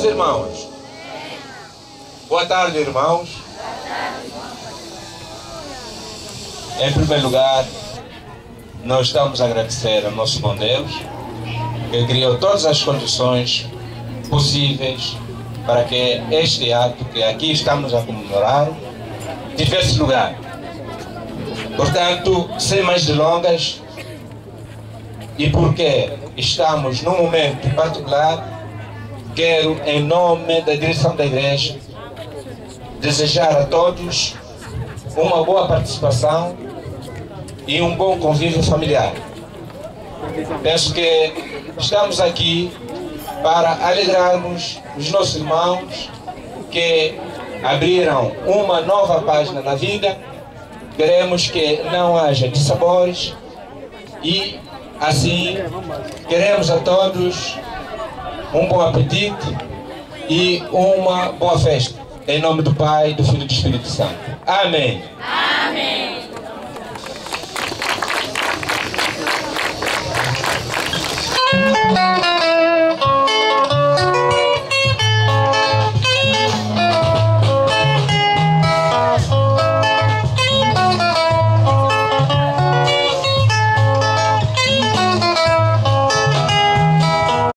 irmãos? Boa tarde, irmãos. Em primeiro lugar, nós estamos a agradecer ao nosso bom Deus, que criou todas as condições possíveis para que este ato que aqui estamos a comemorar tivesse lugar. Portanto, sem mais delongas, e porque estamos num momento particular, quero, em nome da direção da igreja, desejar a todos uma boa participação e um bom convívio familiar. Penso que estamos aqui para alegrarmos os nossos irmãos que abriram uma nova página na vida. Queremos que não haja dissabores e, assim, queremos a todos um bom apetite e uma boa festa. Em nome do Pai, do Filho e do Espírito Santo. Amém. Amém.